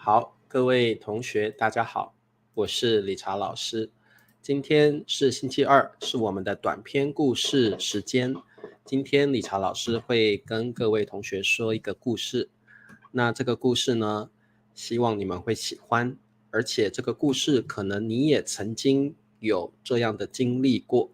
好，各位同学，大家好，我是理查老师。今天是星期二，是我们的短篇故事时间。今天理查老师会跟各位同学说一个故事。那这个故事呢，希望你们会喜欢，而且这个故事可能你也曾经有这样的经历过。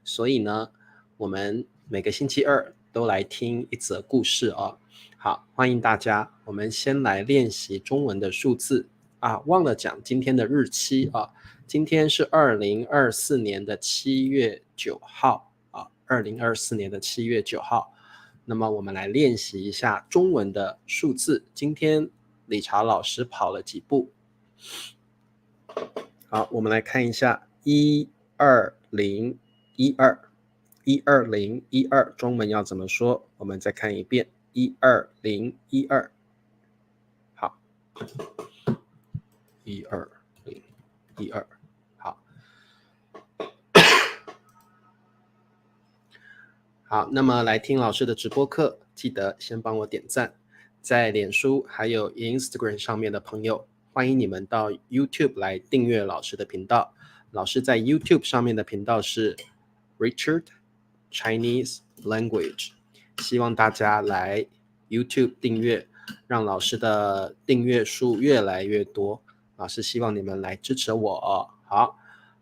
所以呢，我们每个星期二都来听一则故事哦。好，欢迎大家。我们先来练习中文的数字啊，忘了讲今天的日期啊。今天是2024年的7月9号啊，2024年的7月9号。那么我们来练习一下中文的数字。今天理查老师跑了几步？好，我们来看一下12012，12012，中文要怎么说？我们再看一遍12012。好，12012。好，好，那么来听老师的直播课，记得先帮我点赞。在脸书还有 Instagram 上面的朋友，欢迎你们到 YouTube 来订阅老师的频道。老师在 YouTube 上面的频道是 Richard Chinese Language， 希望大家来 YouTube 订阅，让老师的订阅数越来越多。老师希望你们来支持我哦。好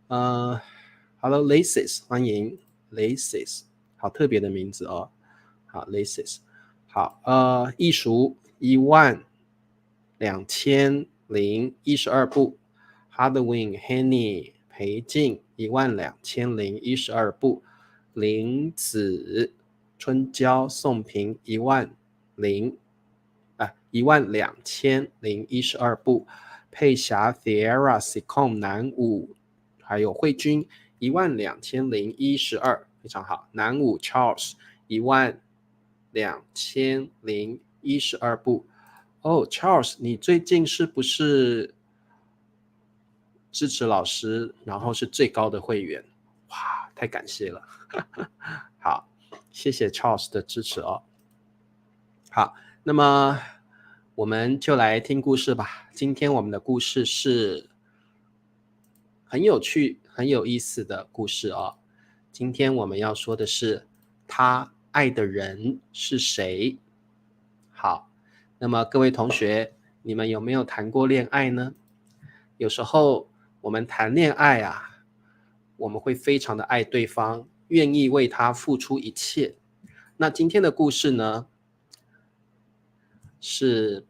，Hello Laces， 欢迎 Laces， 好特别的名字哦。好 Laces， 好，艺术12012步 ，Halloween Henny 裴静12012步，林子春娇宋平12012步，佩霞 Thera Sicom 南武还有慧君12012，非常好。南武 Charles 12012步。哦 Charles， 你最近是不是支持老师，然后是最高的会员？哇，太感谢了。好，谢谢 Charles 的支持哦。好，那么我们就来听故事吧。今天我们的故事是很有趣、很有意思的故事哦。今天我们要说的是他爱的人是谁？好，那么各位同学，你们有没有谈过恋爱呢？有时候我们谈恋爱啊，我们会非常的爱对方，愿意为他付出一切。那今天的故事呢，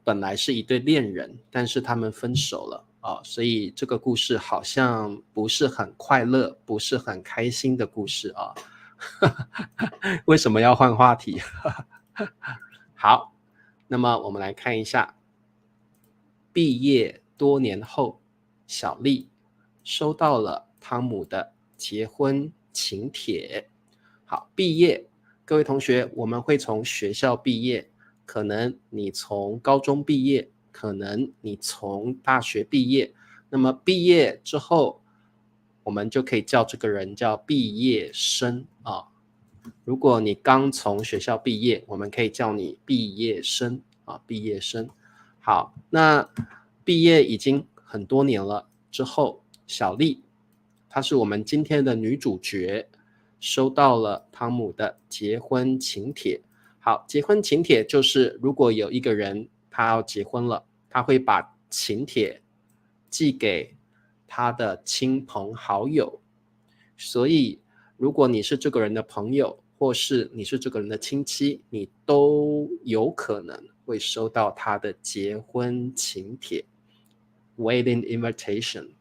本来是一对恋人，但是他们分手了啊，所以这个故事好像不是很快乐，不是很开心的故事啊。为什么要换话题？好，那么我们来看一下，毕业多年后，小丽收到了汤姆的结婚请帖。好，毕业，各位同学，我们会从学校毕业，可能你从高中毕业，可能你从大学毕业。那么毕业之后，我们就可以叫这个人叫毕业生啊。如果你刚从学校毕业，我们可以叫你毕业生啊，毕业生。好，那毕业已经很多年了之后，小丽，她是我们今天的女主角，收到了汤姆的结婚请帖。好，结婚请帖就是如果有一个人他要结婚了，他会把请帖寄给他的亲朋好友。所以如果你是这个人的朋友，或是你是这个人的亲戚，你都有可能会收到他的结婚请帖 wedding invitation。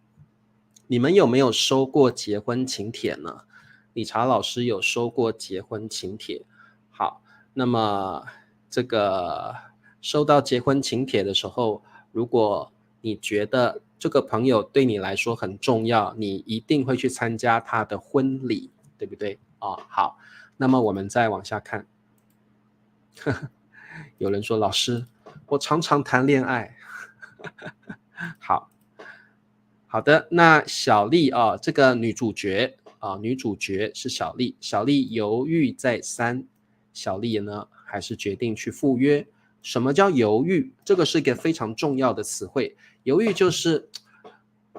你们有没有收过结婚请帖呢？理查老师有收过结婚请帖。好，那么这个收到结婚请帖的时候，如果你觉得这个朋友对你来说很重要，你一定会去参加他的婚礼，对不对？好，那么我们再往下看。有人说，老师，我常常谈恋爱。好的，那小丽啊，这个女主角啊，女主角是小丽。小丽犹豫再三，小丽呢还是决定去赴约。什么叫犹豫？这个是一个非常重要的词汇。犹豫就是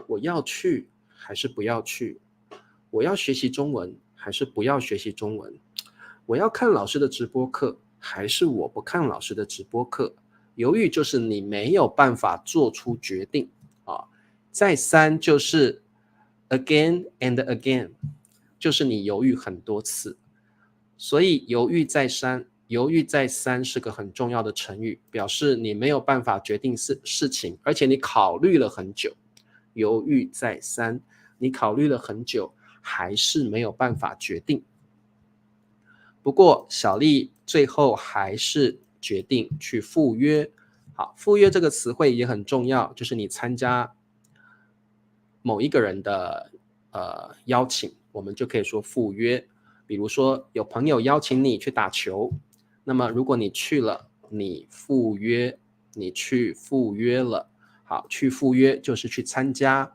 我要去还是不要去？我要学习中文还是不要学习中文？我要看老师的直播课还是我不看老师的直播课？犹豫就是你没有办法做出决定啊。再三就是 again and again， 就是你犹豫很多次。所以犹豫再三，犹豫再三是个很重要的成语，表示你没有办法决定事情，而且你考虑了很久。犹豫再三，你考虑了很久，还是没有办法决定。不过小丽最后还是决定去赴约。好，赴约这个词汇也很重要，就是你参加某一个人的邀请，我们就可以说赴约。比如说有朋友邀请你去打球，那么如果你去了，你赴约，你去赴约了。好，去赴约就是去参加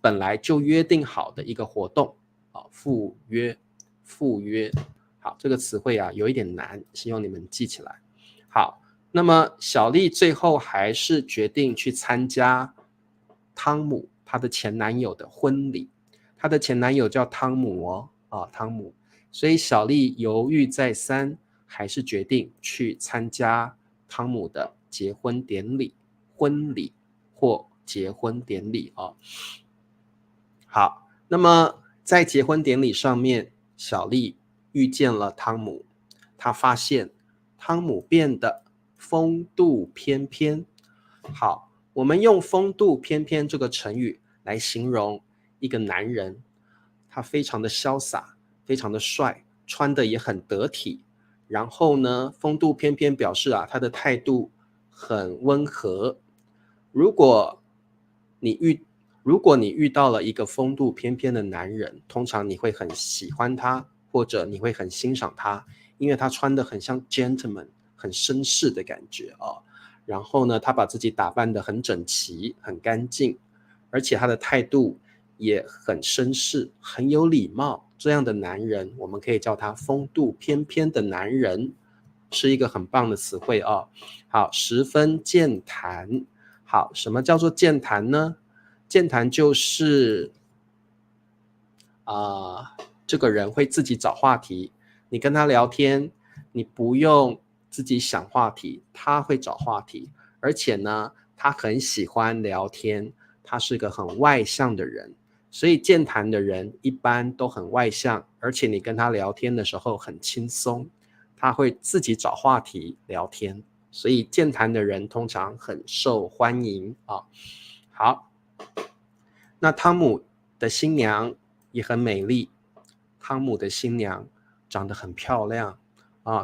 本来就约定好的一个活动。好，赴约，赴约。好，这个词汇啊有一点难，希望你们记起来。好，那么小丽最后还是决定去参加汤姆她的前男友的婚礼。她的前男友叫汤姆汤姆。所以小丽犹豫再三，还是决定去参加汤姆的结婚典礼、婚礼或结婚典礼好，那么在结婚典礼上面，小丽遇见了汤姆，她发现汤姆变得风度翩翩。好，我们用风度翩翩这个成语来形容一个男人，他非常的潇洒，非常的帅，穿的也很得体。然后呢，风度翩翩表示他的态度很温和。如果你遇到了一个风度翩翩的男人，通常你会很喜欢他，或者你会很欣赏他，因为他穿的很像 gentleman， 很绅士的感觉然后呢，他把自己打扮得很整齐，很干净，而且他的态度也很绅士，很有礼貌。这样的男人，我们可以叫他风度翩翩的男人，是一个很棒的词汇好，十分健谈。好，什么叫做健谈呢？健谈就是这个人会自己找话题，你跟他聊天，你不用自己想话题，他会找话题。而且呢，他很喜欢聊天，他是个很外向的人。所以健谈的人一般都很外向，而且你跟他聊天的时候很轻松，他会自己找话题聊天。所以健谈的人通常很受欢迎好，那汤姆的新娘也很美丽，汤姆的新娘长得很漂亮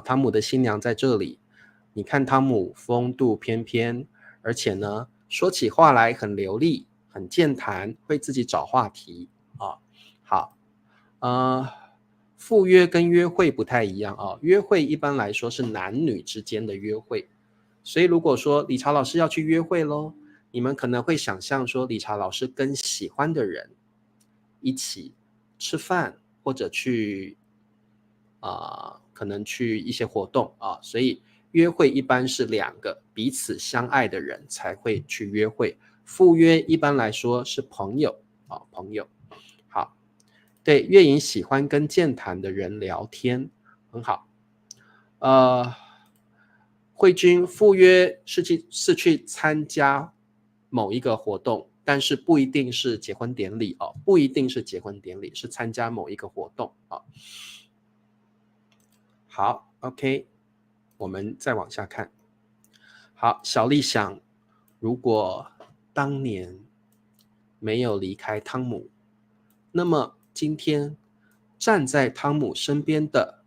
汤姆的新娘在这里。你看汤姆风度翩翩，而且呢说起话来很流利，很健谈，会自己找话题好，赴约跟约会不太一样约会一般来说是男女之间的约会。所以如果说理查老师要去约会咯，你们可能会想象说理查老师跟喜欢的人一起吃饭，或者去可能去一些活动所以约会一般是两个彼此相爱的人才会去约会。赴约一般来说是朋友朋友。好，对，月莹喜欢跟健谈的人聊天，很好。慧君赴约是去参加某一个活动，但是不一定是结婚典礼不一定是结婚典礼，是参加某一个活动好 ，OK， 我们再往下看。好，小丽想，如果当年没有离开汤姆，那么今天站在汤姆身边的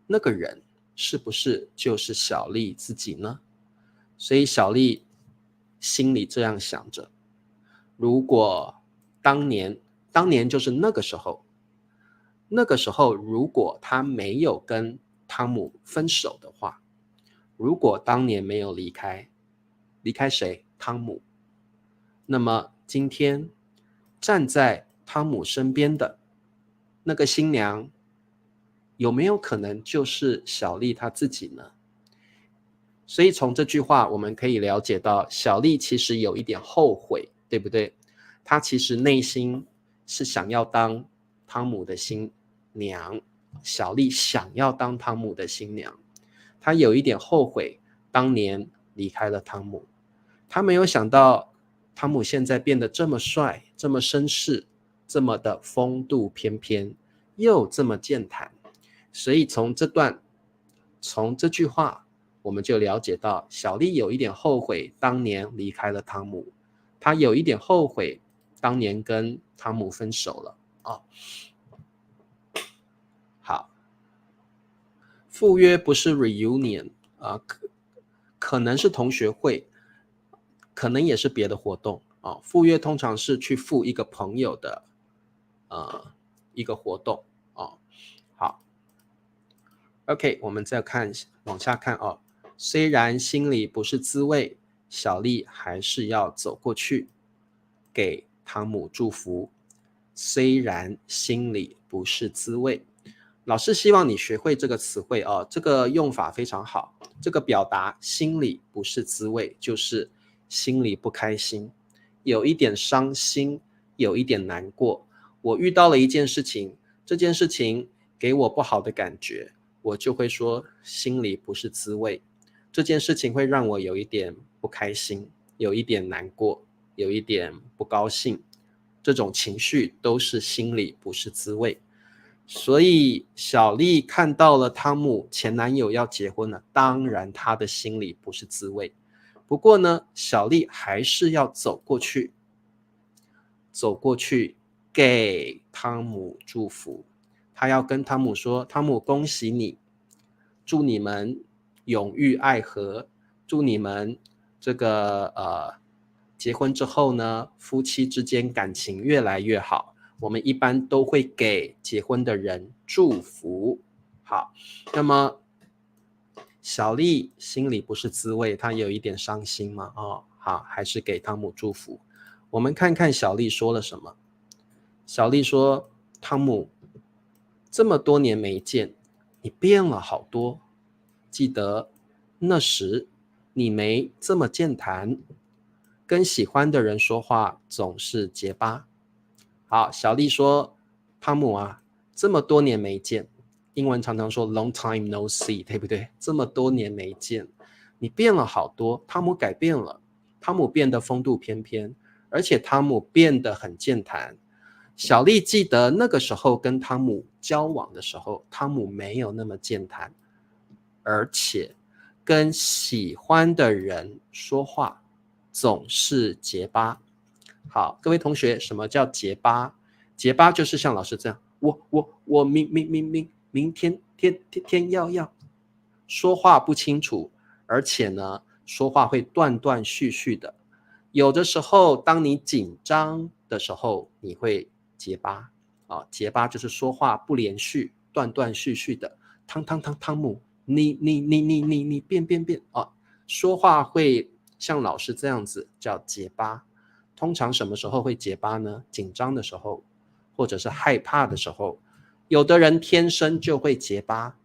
那个人，是不是就是小丽自己呢？所以小丽心里这样想着，如果当年就是那个时候，如果他没有跟汤姆分手的话，如果当年没有离开谁？汤姆。那么今天站在汤姆身边的那个新娘，有没有可能就是小丽她自己呢？所以从这句话我们可以了解到，小丽其实有一点后悔，对不对？她其实内心是想要当汤姆的新娘，小丽想要当汤姆的新娘，她有一点后悔当年离开了汤姆。她没有想到汤姆现在变得这么帅，这么绅士，这么的风度翩翩，又这么健谈。所以从这句话我们就了解到，小丽有一点后悔当年离开了汤姆，她有一点后悔当年跟汤姆分手了好，赴约不是 reunion 可能是同学会，可能也是别的活动赴约通常是去赴一个朋友的一个活动好 OK 我们再往下看虽然心里不是滋味，小丽还是要走过去给汤姆祝福。虽然心里不是滋味，老师希望你学会这个词汇这个用法非常好。这个表达心里不是滋味，就是心里不开心，有一点伤心，有一点难过。我遇到了一件事情，这件事情给我不好的感觉，我就会说心里不是滋味。这件事情会让我有一点不开心，有一点难过，有一点不高兴。这种情绪都是心里不是滋味。所以小丽看到了汤姆前男友要结婚了，当然她的心里不是滋味。不过呢，小丽还是要走过去给汤姆祝福。她要跟汤姆说，汤姆恭喜你，祝你们永浴爱河，祝你们这个结婚之后呢，夫妻之间感情越来越好。我们一般都会给结婚的人祝福。好，那么小丽心里不是滋味，她有一点伤心嘛好，还是给汤姆祝福。我们看看小丽说了什么。小丽说，汤姆，这么多年没见，你变了好多。记得那时你没这么健谈，跟喜欢的人说话总是结巴。好，小丽说，汤姆啊，这么多年没见，英文常常说 long time no see， 对不对？这么多年没见，你变了好多。汤姆改变了，汤姆变得风度翩翩，而且汤姆变得很健谈。小丽记得那个时候跟汤姆交往的时候，汤姆没有那么健谈，而且跟喜欢的人说话总是结巴。好，各位同学，什么叫结巴？结巴就是像老师这样，我明天要说话不清楚，而且呢，说话会断断续续的。有的时候，当你紧张的时候，你会结巴结巴就是说话不连续，断断续续的。汤姆，你变说话会像老师这样子叫结巴。通常什么时候会结巴呢？紧张的时候，或者是害怕的时候。有的人天生就会结巴，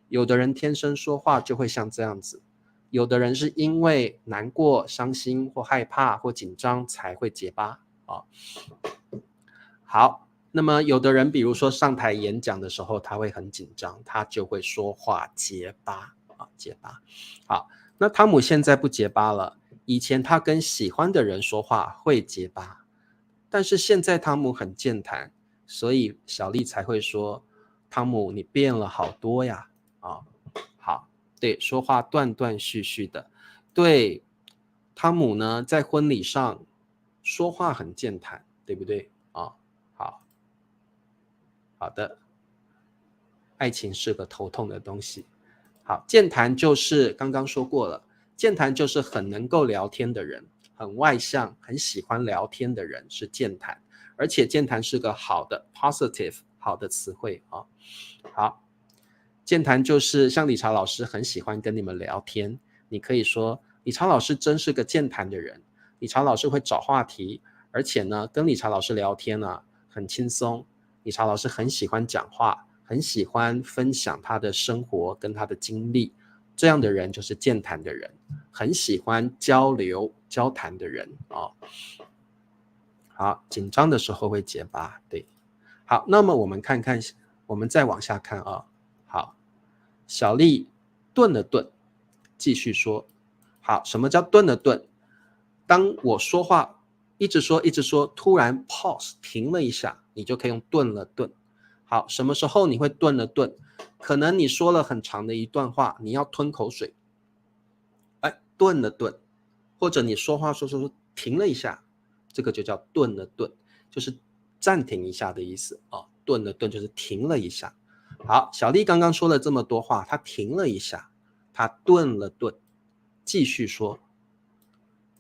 有的人天生说话就会像这样子，有的人是因为难过、伤心或害怕或紧张才会结巴好，那么有的人比如说上台演讲的时候他会很紧张，他就会说话结巴结巴。好，那汤姆现在不结巴了，以前他跟喜欢的人说话会结巴，但是现在汤姆很健谈，所以小丽才会说，汤姆你变了好多呀好，对，说话断断续续的。对，汤姆呢在婚礼上说话很健谈，对不对好的，爱情是个头痛的东西。好，健谈就是刚刚说过了，健谈就是很能够聊天的人，很外向，很喜欢聊天的人是健谈，而且健谈是个好的 positive 好的词汇好，健谈就是像理查老师很喜欢跟你们聊天，你可以说理查老师真是个健谈的人，理查老师会找话题，而且呢跟理查老师聊天很轻松，理查老师很喜欢讲话，很喜欢分享他的生活跟他的经历，这样的人就是健谈的人，很喜欢交流交谈的人好，紧张的时候会结巴，对。好，那么我们看看，我们再往下看好，小丽顿了顿，继续说。好，什么叫顿了顿？当我说话一直说，突然 pause 停了一下，你就可以用顿了顿。好，什么时候你会顿了顿？可能你说了很长的一段话，你要吞口水，顿了顿，或者你说话说停了一下，这个就叫顿了顿，就是暂停一下的意思顿了顿就是停了一下。好，小丽刚刚说了这么多话，她停了一下，她顿了顿，继续说。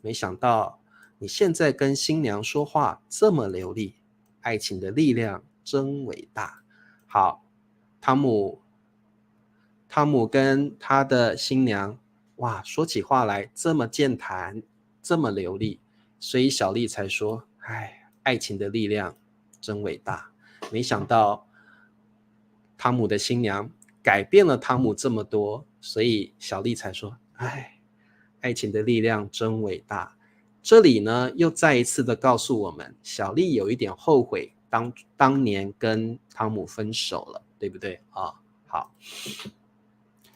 没想到你现在跟新娘说话这么流利，爱情的力量真伟大。好，汤姆跟他的新娘，哇，说起话来这么健谈，这么流利，所以小丽才说，爱情的力量真伟大。没想到汤姆的新娘改变了汤姆这么多，所以小丽才说，爱情的力量真伟大。这里呢，又再一次的告诉我们，小丽有一点后悔当年跟汤姆分手了，对不对好，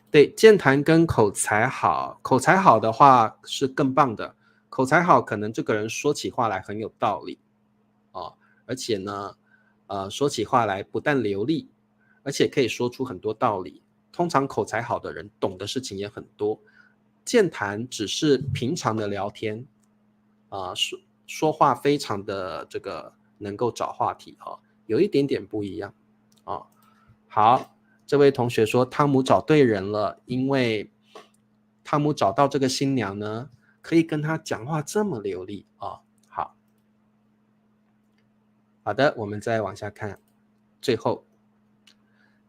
对，健谈跟口才好，口才好的话是更棒的。口才好，可能这个人说起话来很有道理而且呢，说起话来不但流利，而且可以说出很多道理。通常口才好的人懂的事情也很多。健谈只是平常的聊天说话非常的这个能够找话题有一点点不一样好，这位同学说汤姆找对人了，因为汤姆找到这个新娘呢，可以跟他讲话这么流利好的，我们再往下看。最后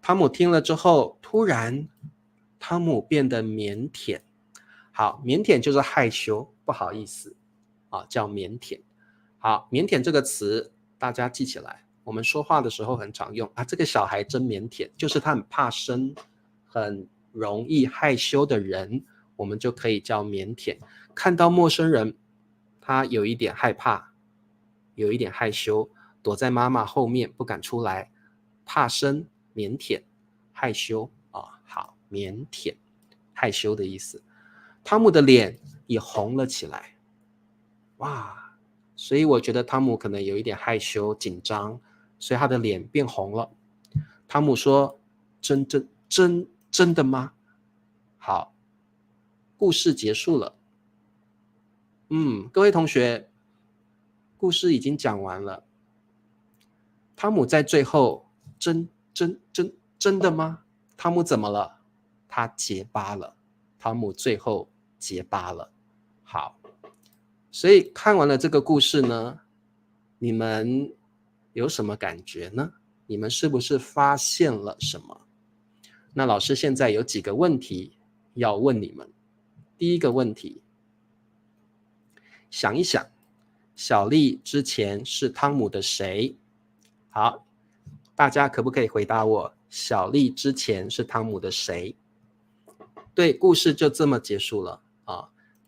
汤姆听了之后，突然汤姆变得腼腆。好，腼腆就是害羞，不好意思叫腼腆。好，腼腆这个词大家记起来，我们说话的时候很常用这个小孩真腼腆，就是他很怕生，很容易害羞的人，我们就可以叫腼腆。看到陌生人，他有一点害怕，有一点害羞，躲在妈妈后面不敢出来，怕生，腼腆，害羞好，腼腆，害羞的意思。汤姆的脸也红了起来，哇！所以我觉得汤姆可能有一点害羞紧张，所以他的脸变红了。汤姆说：“真的吗？”好，故事结束了。各位同学，故事已经讲完了。汤姆在最后，真的吗？汤姆怎么了？他结巴了。汤姆最后结巴了。好。所以看完了这个故事呢，你们有什么感觉呢？你们是不是发现了什么？那老师现在有几个问题要问你们。第一个问题，想一想，小丽之前是汤姆的谁？好，大家可不可以回答我？小丽之前是汤姆的谁？对，故事就这么结束了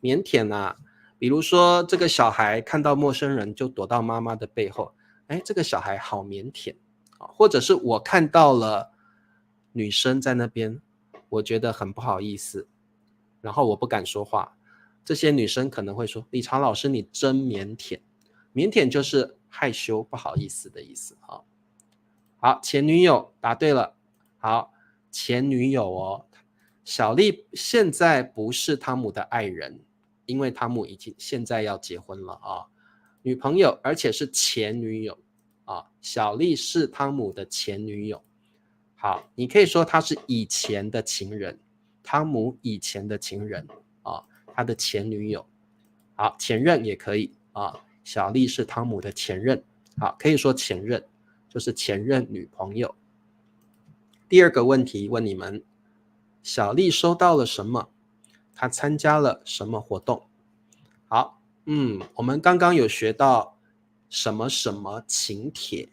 腼腆比如说这个小孩看到陌生人就躲到妈妈的背后，这个小孩好腼腆或者是我看到了女生在那边，我觉得很不好意思，然后我不敢说话，这些女生可能会说，理查老师你真腼腆。腼腆就是害羞不好意思的意思好，前女友答对了。好，前女友小丽现在不是汤姆的爱人，因为汤姆已经现在要结婚了女朋友，而且是前女友小丽是汤姆的前女友。好，你可以说她是以前的情人，汤姆以前的情人他的前女友。好，前任也可以小丽是汤姆的前任。好，可以说前任，就是前任女朋友。第二个问题问你们，小丽收到了什么？她参加了什么活动？好，我们刚刚有学到什么什么请帖，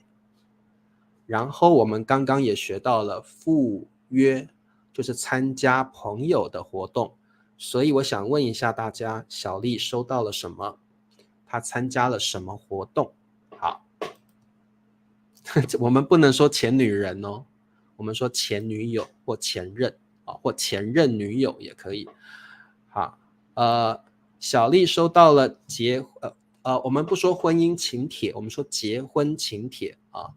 然后我们刚刚也学到了赴约，就是参加朋友的活动。所以我想问一下大家，小丽收到了什么？她参加了什么活动？好，我们不能说前女人哦，我们说前女友或前任或前任女友也可以。好，小丽收到了我们不说婚姻请帖，我们说结婚请帖啊。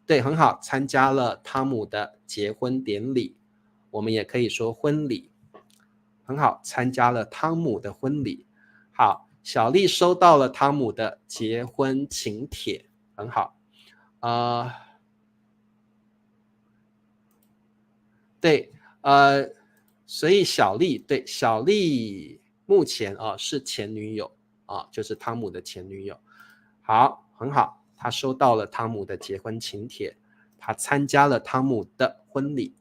对，很好，参加了汤姆的结婚典礼，我们也可以说婚礼。很好，参加了汤姆的婚礼。好，小丽收到了汤姆的结婚请帖，很好。对，所以小丽目前是前女友就是汤姆的前女友。好，很好，她收到了汤姆的结婚请帖，她参加了汤姆的婚礼，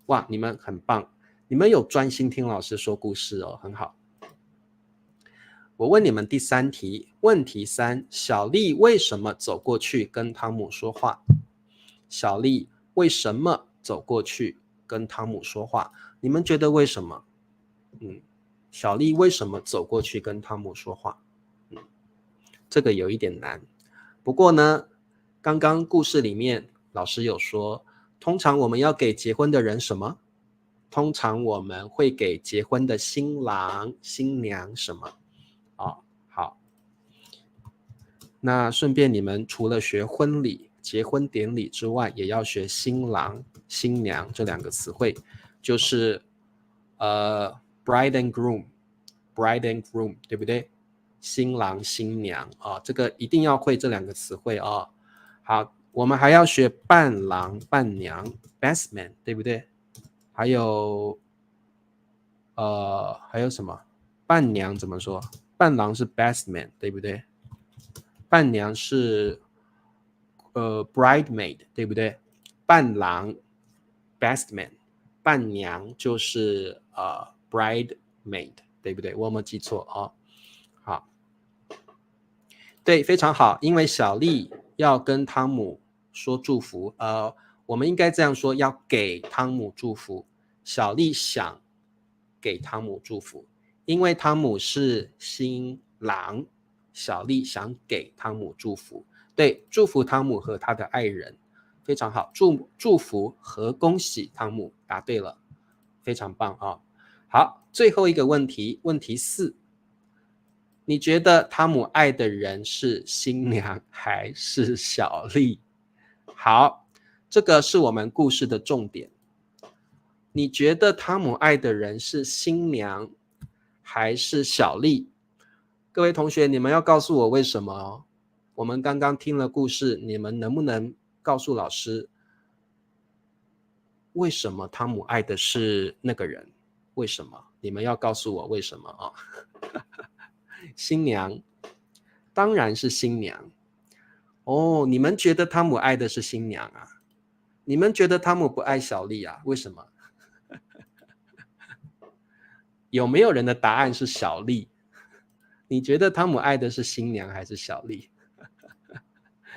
哇，你们很棒，你们有专心听老师说故事哦，很好。我问你们第3题，问题3，小丽为什么走过去跟汤姆说话？小丽为什么走过去跟汤姆说话？你们觉得为什么？小丽为什么走过去跟汤姆说话？这个有一点难。不过呢，刚刚故事里面老师有说，通常我们要给结婚的人什么？通常我们会给结婚的新郎新娘什么？好，那顺便你们除了学婚礼结婚典礼之外，也要学新郎新娘这2个词汇，就是bride and groom 对不对？新郎新娘这个一定要会这2个词汇好，我们还要学伴郎伴娘 best man 对不对？还有什么？伴娘怎么说？伴郎是 best man 对不对？伴娘是bridemaid 对不对？伴郎 best man， 伴娘就是bridemaid 对不对？我有没有记错好，对，非常好，因为小丽要跟汤姆说祝福，我们应该这样说，要给汤姆祝福。小丽想给汤姆祝福，因为汤姆是新郎，小丽想给汤姆祝福。对，祝福汤姆和他的爱人，非常好，祝福和恭喜汤姆，答对了，非常棒好，最后一个问题，问题4，你觉得汤姆爱的人是新娘还是小丽？好，这个是我们故事的重点。你觉得汤姆爱的人是新娘还是小丽？各位同学，你们要告诉我为什么我们刚刚听了故事，你们能不能告诉老师，为什么汤姆爱的是那个人？为什么？你们要告诉我为什么新娘，当然是新娘。你们觉得汤姆爱的是新娘啊？你们觉得汤姆不爱小丽啊？为什么？有没有人的答案是小丽？你觉得汤姆爱的是新娘还是小丽？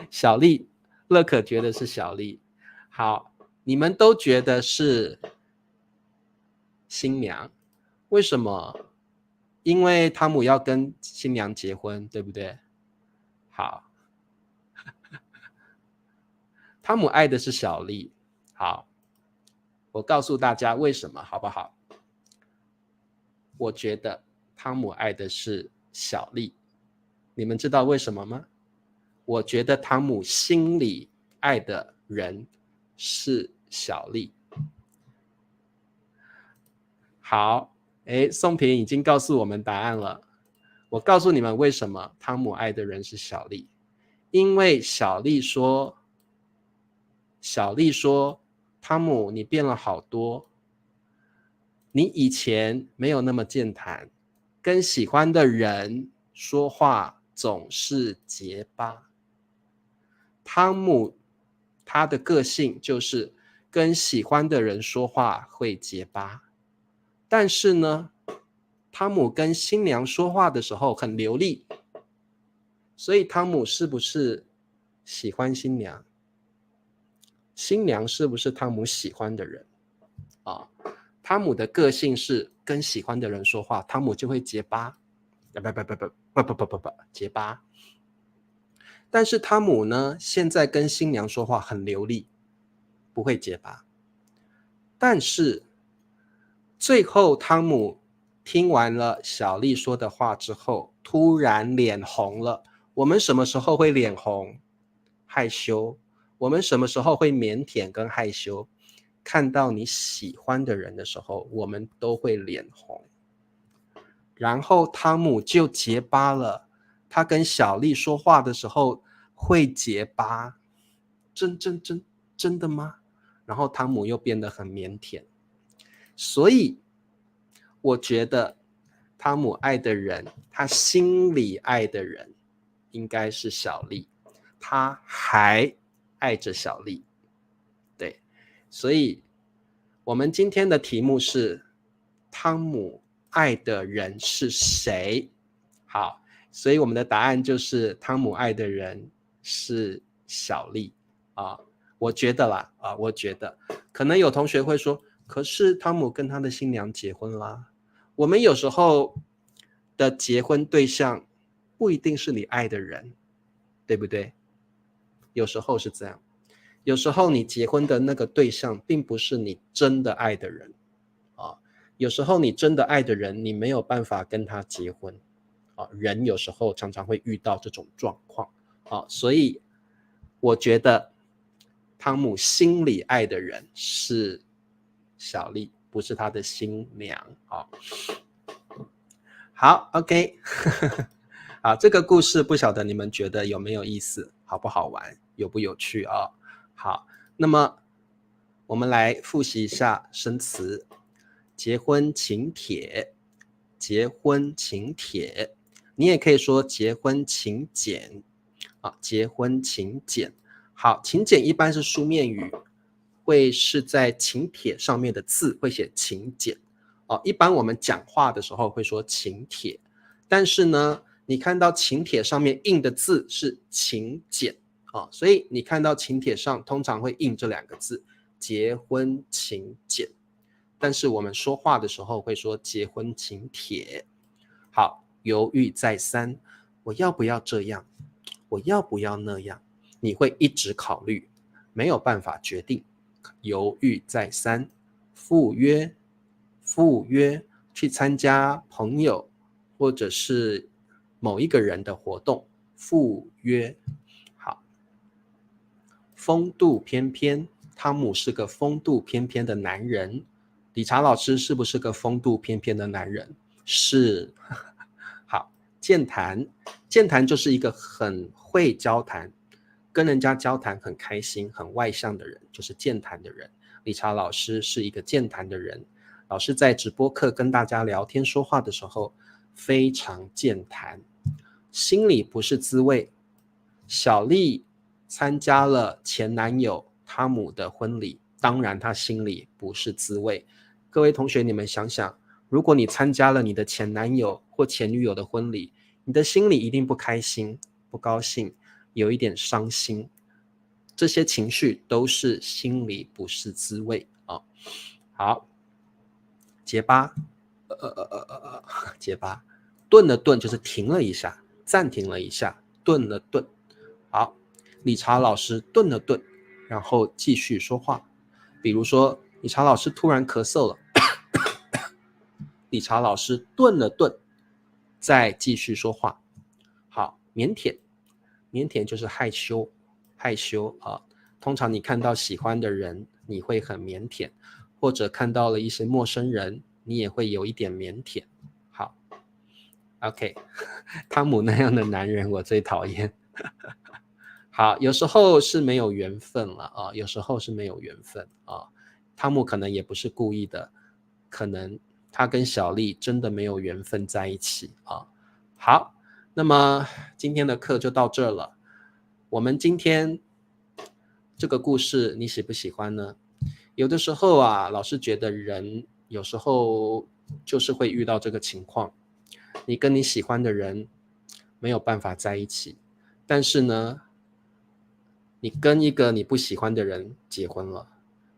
小丽，乐可觉得是小丽。好，你们都觉得是新娘，为什么？因为汤姆要跟新娘结婚，对不对？好，汤姆爱的是小丽。好，我告诉大家为什么，好不好？我觉得汤姆爱的是小丽，你们知道为什么吗？我觉得汤姆心里爱的人是小丽。好，宋平已经告诉我们答案了。我告诉你们为什么汤姆爱的人是小丽，因为小丽说，汤姆你变了好多，你以前没有那么健谈，跟喜欢的人说话总是结巴。汤姆他的个性就是跟喜欢的人说话会结巴，但是呢，汤姆跟新娘说话的时候很流利，所以汤姆是不是喜欢新娘？新娘是不是汤姆喜欢的人啊？汤姆的个性是跟喜欢的人说话，汤姆就会结巴，不，结巴。但是汤姆呢，现在跟新娘说话很流利，不会结巴。但是最后汤姆听完了小丽说的话之后，突然脸红了。我们什么时候会脸红？害羞。我们什么时候会腼腆跟害羞？看到你喜欢的人的时候，我们都会脸红。然后汤姆就结巴了，他跟小丽说话的时候会结巴。真的吗？然后汤姆又变得很腼腆。所以我觉得汤姆爱的人，他心里爱的人应该是小丽，他还爱着小丽。对，所以我们今天的题目是汤姆爱的人是谁？好，所以我们的答案就是汤姆爱的人是小丽啊。我觉得啦啊，我觉得可能有同学会说，可是汤姆跟他的新娘结婚啦。我们有时候的结婚对象不一定是你爱的人，对不对？有时候是这样。有时候你结婚的那个对象并不是你真的爱的人啊，有时候你真的爱的人，你没有办法跟他结婚啊，人有时候常常会遇到这种状况啊，所以我觉得汤姆心里爱的人是小丽，不是他的新娘啊。好 ，OK 好，这个故事不晓得你们觉得有没有意思，好不好玩，有不有趣啊？好，那么我们来复习一下生词：结婚请帖，结婚请帖，你也可以说结婚请柬啊，结婚请柬。好，请柬一般是书面语，会是在请帖上面的字会写请柬哦。一般我们讲话的时候会说请帖，但是呢，你看到请帖上面印的字是请柬啊，所以你看到请帖上通常会印这两个字，结婚请柬。但是我们说话的时候会说结婚请帖。好，犹豫再三，我要不要这样？我要不要那样？你会一直考虑，没有办法决定，犹豫再三。赴约，赴约，去参加朋友或者是某一个人的活动，赴约。好，风度翩翩，汤姆是个风度翩翩的男人。理查老师是不是个风度翩翩的男人？是。好，健谈，健谈就是一个很会交谈，跟人家交谈很开心、很外向的人，就是健谈的人。理查老师是一个健谈的人，老师在直播课跟大家聊天说话的时候非常健谈。心里不是滋味，小丽参加了前男友汤姆的婚礼，当然她心里不是滋味。各位同学，你们想想，如果你参加了你的前男友或前女友的婚礼，你的心里一定不开心、不高兴，有一点伤心，这些情绪都是心里不是滋味啊。好，结巴，结巴，顿了顿就是停了一下，暂停了一下，顿了顿。好，理查老师顿了顿，然后继续说话。比如说，理查老师突然咳嗽了，理查老师顿了顿，再继续说话。好，腼腆，腼腆就是害羞，害羞啊。通常你看到喜欢的人，你会很腼腆，或者看到了一些陌生人，你也会有一点腼腆。好 ，OK， 汤姆那样的男人我最讨厌。好，有时候是没有缘分了啊，有时候是没有缘分啊。汤姆可能也不是故意的，可能他跟小丽真的没有缘分在一起啊。好，那么今天的课就到这了。我们今天这个故事你喜不喜欢呢？有的时候啊，老是觉得人有时候就是会遇到这个情况，你跟你喜欢的人没有办法在一起，但是呢，你跟一个你不喜欢的人结婚了。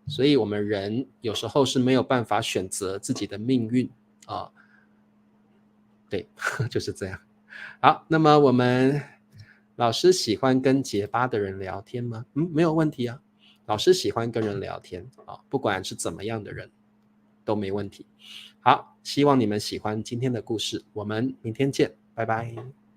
所以我们人有时候是没有办法选择自己的命运啊，对，就是这样。好，那么我们老师喜欢跟结巴的人聊天吗？没有问题啊。老师喜欢跟人聊天啊，不管是怎么样的人都没问题。好，希望你们喜欢今天的故事，我们明天见，拜拜。